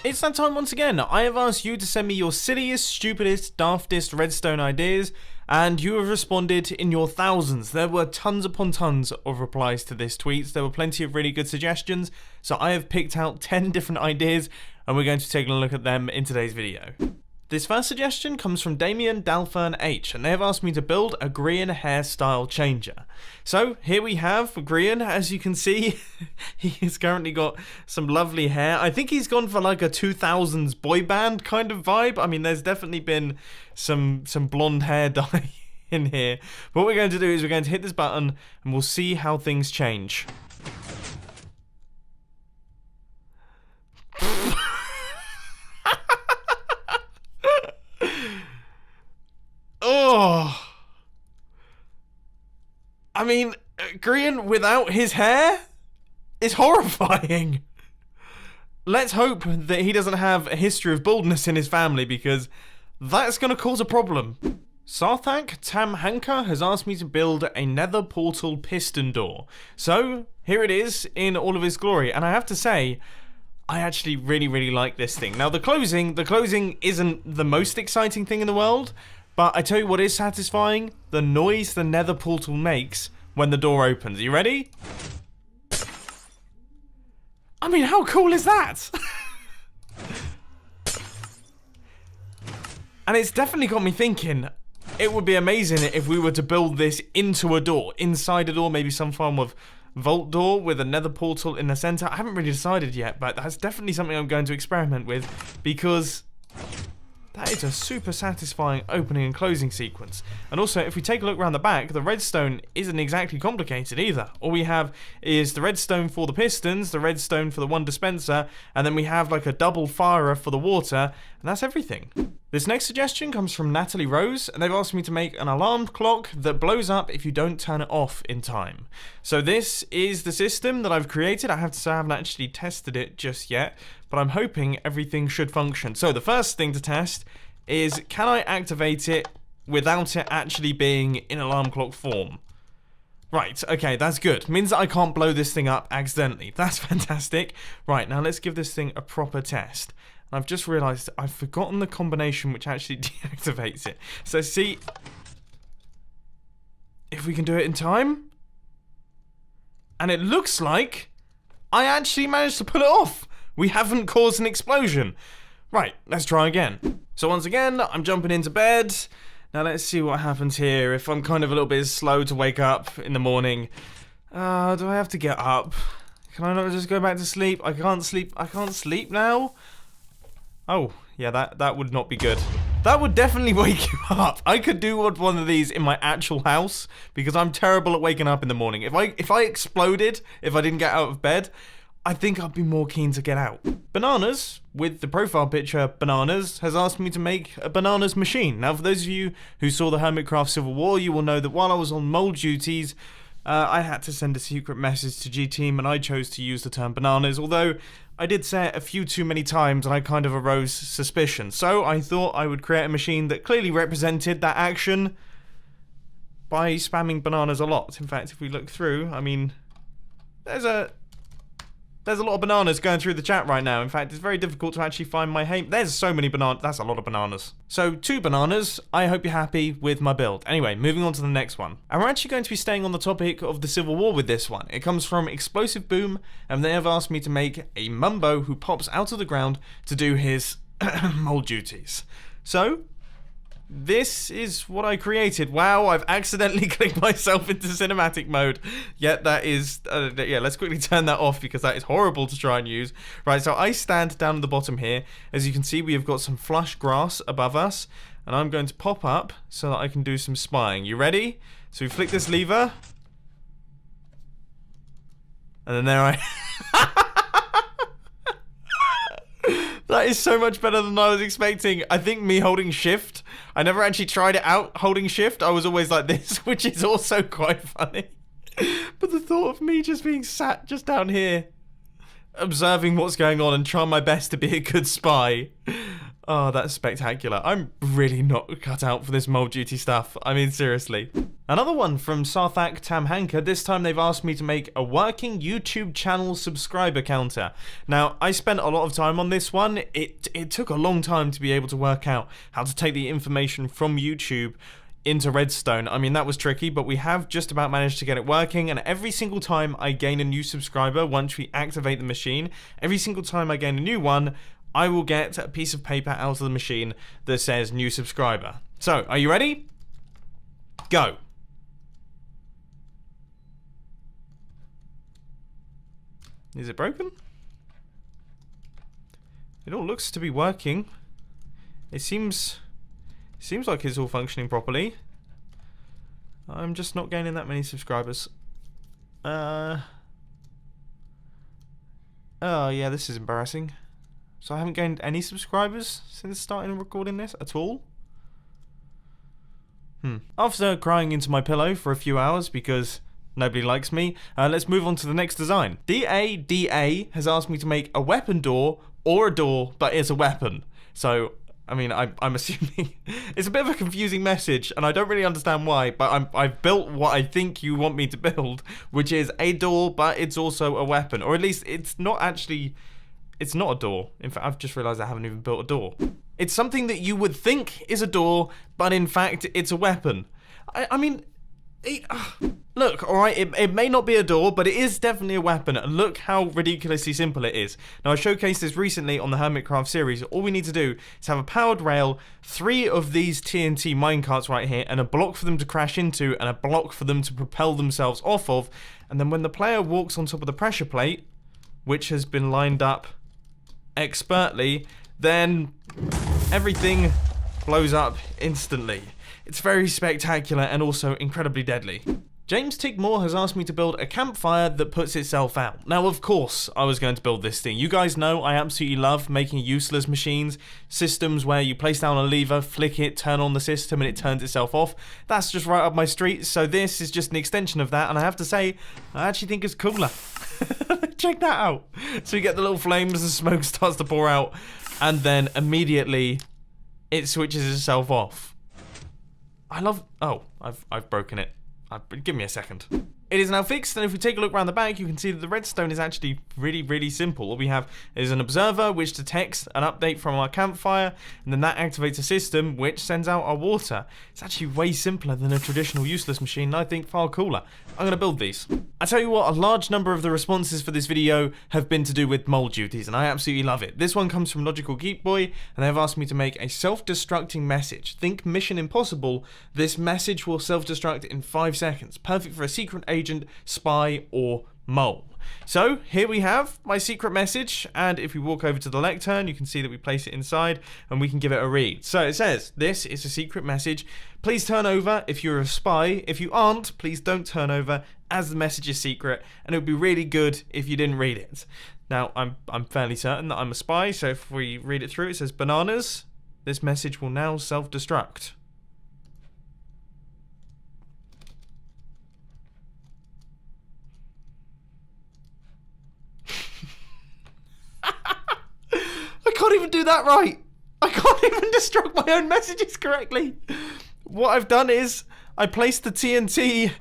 It's that time once again. I have asked you to send me your silliest, stupidest, daftest redstone ideas, and you have responded in your thousands. There were tons upon tons of replies to this tweet. There were plenty of really good suggestions, so I have picked out 10 different ideas, and we're going to take a look at them in today's video. This first suggestion comes from Damien Dalfern H, and they have asked me to build a Grian hairstyle changer. So here we have Grian. As you can see, he has currently got some lovely hair. I think he's gone for like a 2000s boy band kind of vibe. I mean, there's definitely been some blonde hair dye in here. But what we're going to do is we're going to hit this button and we'll see how things change. Oh, I mean, Grian without his hair is horrifying. Let's hope that he doesn't have a history of baldness in his family, because that's going to cause a problem. Sarthak Tamhanka has asked me to build a nether portal piston door. So here it is in all of its glory, and I have to say, I actually really like this thing. Now the closing isn't the most exciting thing in the world, but I tell you what is satisfying: the noise the nether portal makes when the door opens. Are you ready? I mean, how cool is that? And it's definitely got me thinking, it would be amazing if we were to build this into a door, inside a door, maybe some form of vault door with a nether portal in the center. I haven't really decided yet, but that's definitely something I'm going to experiment with, because that is a super satisfying opening and closing sequence. And also, if we take a look around the back, the redstone isn't exactly complicated either. All we have is the redstone for the pistons, the redstone for the one dispenser, and then we have like a double firer for the water, and that's everything. This next suggestion comes from Natalie Rose, and they've asked me to make an alarm clock that blows up if you don't turn it off in time. So this is the system that I've created. I have to say I haven't actually tested it just yet, but I'm hoping everything should function. So the first thing to test is, can I activate it without it actually being in alarm clock form? Right, okay, that's good. Means that I can't blow this thing up accidentally. That's fantastic. Right, now let's give this thing a proper test. I've just realised I've forgotten the combination which actually deactivates it. So see if we can do it in time. And it looks like I actually managed to pull it off. We haven't caused an explosion. Right, let's try again. So once again, I'm jumping into bed. Now let's see what happens here. If I'm kind of a little bit slow to wake up in the morning. Do I have to get up? Can I not just go back to sleep? I can't sleep. I can't sleep now. Oh, yeah, that would not be good. That would definitely wake you up. I could do one of these in my actual house, because I'm terrible at waking up in the morning. If I exploded, if I didn't get out of bed, I think I'd be more keen to get out. Bananas, with the profile picture Bananas, has asked me to make a Bananas machine. Now, for those of you who saw the Hermitcraft Civil War, you will know that while I was on mold duties, I had to send a secret message to G-Team, and I chose to use the term Bananas, although I did say it a few too many times and I kind of arose suspicion. So I thought I would create a machine that clearly represented that action by spamming bananas a lot. In fact, if we look through, I mean, there's a lot of bananas going through the chat right now. In fact, it's very difficult to actually find my hate. There's so many bananas. That's a lot of bananas. So 2 bananas. I hope you're happy with my build. Anyway, moving on to the next one. And we're actually going to be staying on the topic of the Civil War with this one. It comes from Explosive Boom, and they have asked me to make a Mumbo who pops out of the ground to do his mold duties. So this is what I created. Wow, I've accidentally clicked myself into cinematic mode. Yet that is, yeah, let's quickly turn that off, because that is horrible to try and use. Right, so I stand down at the bottom here. As you can see, we have got some flush grass above us, and I'm going to pop up so that I can do some spying. You ready? So we flick this lever, and then there I... That is so much better than I was expecting. I think me holding shift, I never actually tried it out holding shift. I was always like this, which is also quite funny. But the thought of me just being sat just down here, observing what's going on and trying my best to be a good spy. Oh, that's spectacular. I'm really not cut out for this mold duty stuff. I mean, seriously. Another one from Sarthak Tamhanka. This time they've asked me to make a working YouTube channel subscriber counter. Now, I spent a lot of time on this one. It took a long time to be able to work out how to take the information from YouTube into Redstone. I mean, that was tricky, but we have just about managed to get it working, and every single time I gain a new subscriber, once we activate the machine, every single time I gain a new one, I will get a piece of paper out of the machine that says new subscriber. So, are you ready? Go. Is it broken? It all looks to be working. It seems like it's all functioning properly. I'm just not gaining that many subscribers. Oh yeah, this is embarrassing. So I haven't gained any subscribers since starting recording this at all. After crying into my pillow for a few hours because nobody likes me, let's move on to the next design. DA has asked me to make a weapon door, or a door, but it's a weapon. So, I mean, I'm assuming it's a bit of a confusing message, and I don't really understand why, but I've built what I think you want me to build, which is a door, but it's also a weapon. Or at least it's not actually, it's not a door. In fact, I've just realized I haven't even built a door. It's something that you would think is a door, but in fact, it's a weapon. I mean, look, alright, it may not be a door, but it is definitely a weapon. And look how ridiculously simple it is. Now, I showcased this recently on the Hermitcraft series. All we need to do is have a powered rail, 3 of these TNT minecarts right here, and a block for them to crash into, and a block for them to propel themselves off of. And then when the player walks on top of the pressure plate, which has been lined up expertly, then everything blows up instantly. It's very spectacular and also incredibly deadly. James Tickmore has asked me to build a campfire that puts itself out. Now, of course, I was going to build this thing. You guys know I absolutely love making useless machines, systems where you place down a lever, flick it, turn on the system, and it turns itself off. That's just right up my street, so this is just an extension of that, and I have to say, I actually think it's cooler. Check that out. So you get the little flames, the smoke starts to pour out, and then immediately it switches itself off. I love... Oh, I've broken it. Give me a second. It is now fixed, and if we take a look around the back, you can see that the redstone is actually really, really simple. All we have is an observer which detects an update from our campfire, and then that activates a system which sends out our water. It's actually way simpler than a traditional useless machine, and I think far cooler. I'm going to build these. I tell you what, a large number of the responses for this video have been to do with mole duties, and I absolutely love it. This one comes from Logical Geek Boy, and they've asked me to make a self-destructing message. Think Mission Impossible. This message will self-destruct in 5 seconds. Perfect for a secret agent, spy, or mole. So here we have my secret message, and if we walk over to the lectern, you can see that we place it inside and we can give it a read. So it says, this is a secret message. Please turn over if you're a spy. If you aren't, please don't turn over, as the message is secret, and it would be really good if you didn't read it. Now, I'm fairly certain that I'm a spy, so if we read it through, it says, bananas, this message will now self-destruct. I can't even do that right. I can't even destruct my own messages correctly. What I've done is I placed the TNT.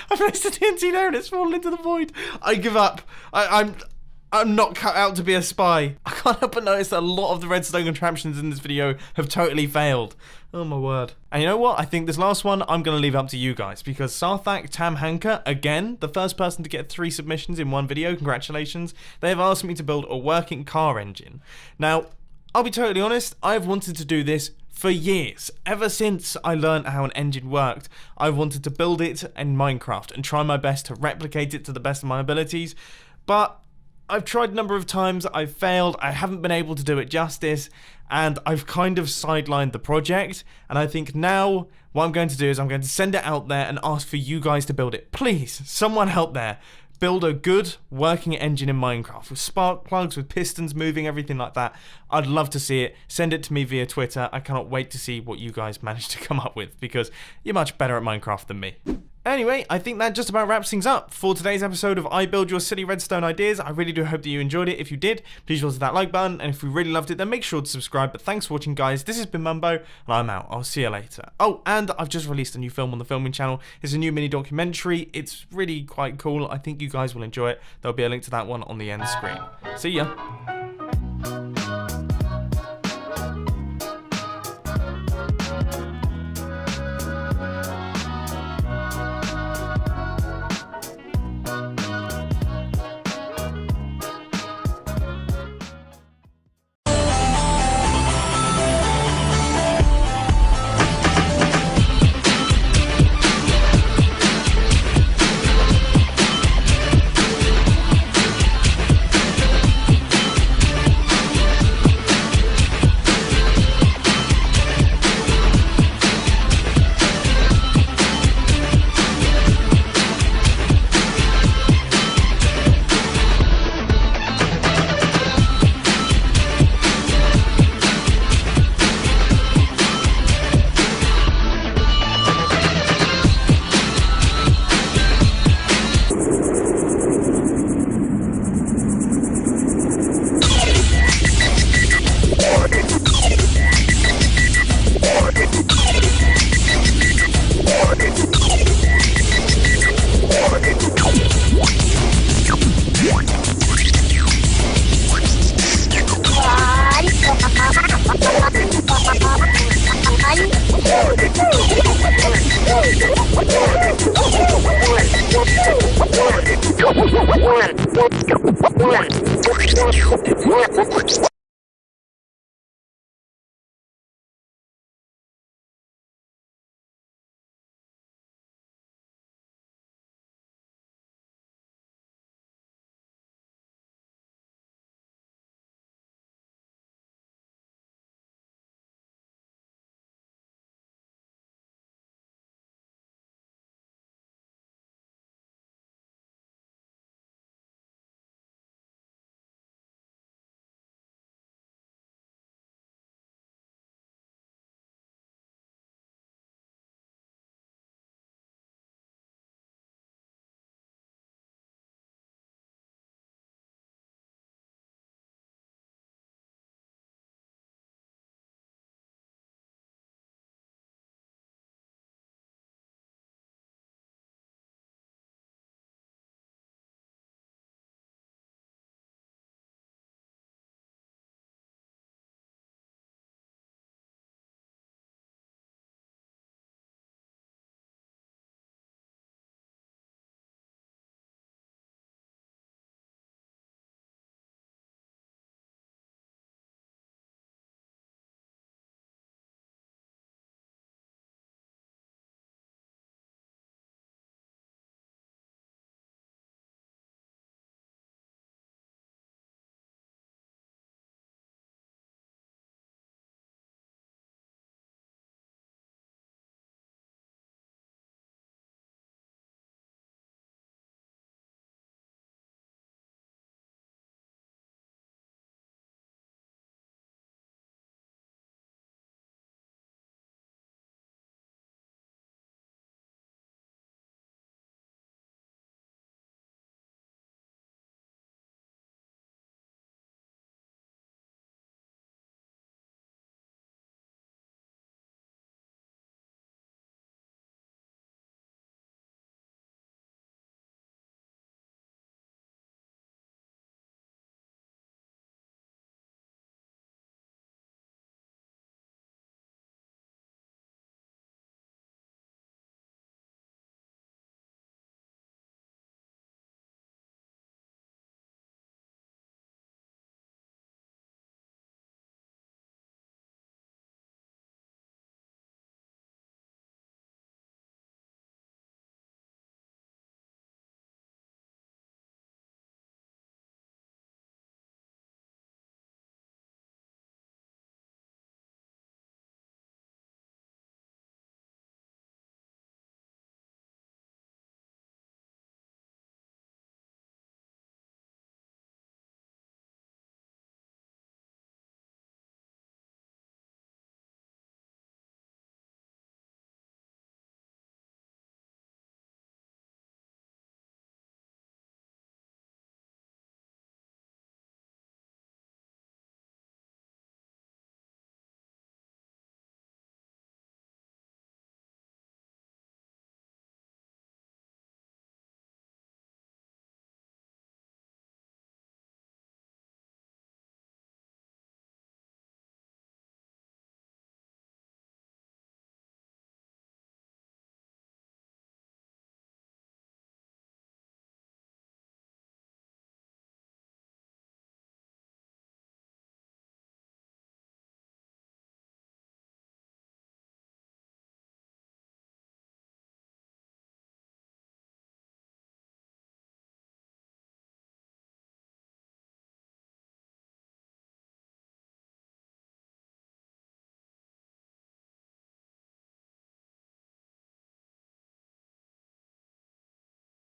I placed the TNT there and it's fallen into the void. I give up. I'm not cut out to be a spy. I can't help but notice that a lot of the redstone contraptions in this video have totally failed. Oh my word. And you know what? I think this last one I'm going to leave up to you guys, because Sarthak Tamhanka, again, the first person to get 3 submissions in one video, congratulations, they have asked me to build a working car engine. Now, I'll be totally honest, I've wanted to do this for years. Ever since I learned how an engine worked, I've wanted to build it in Minecraft and try my best to replicate it to the best of my abilities, but I've tried a number of times, I've failed, I haven't been able to do it justice, and I've kind of sidelined the project, and I think now what I'm going to do is I'm going to send it out there and ask for you guys to build it. Please, someone out there, build a good working engine in Minecraft with spark plugs, with pistons moving, everything like that. I'd love to see it. Send it to me via Twitter. I cannot wait to see what you guys manage to come up with, because you're much better at Minecraft than me. Anyway, I think that just about wraps things up for today's episode of I Build Your Silly Redstone Ideas. I really do hope that you enjoyed it. If you did, please hit that like button, and if you really loved it, then make sure to subscribe. But thanks for watching, guys. This has been Mumbo, and I'm out. I'll see you later. Oh, and I've just released a new film on the filming channel. It's a new mini documentary. It's really quite cool. I think you guys will enjoy it. There'll be a link to that one on the end screen. See ya. One.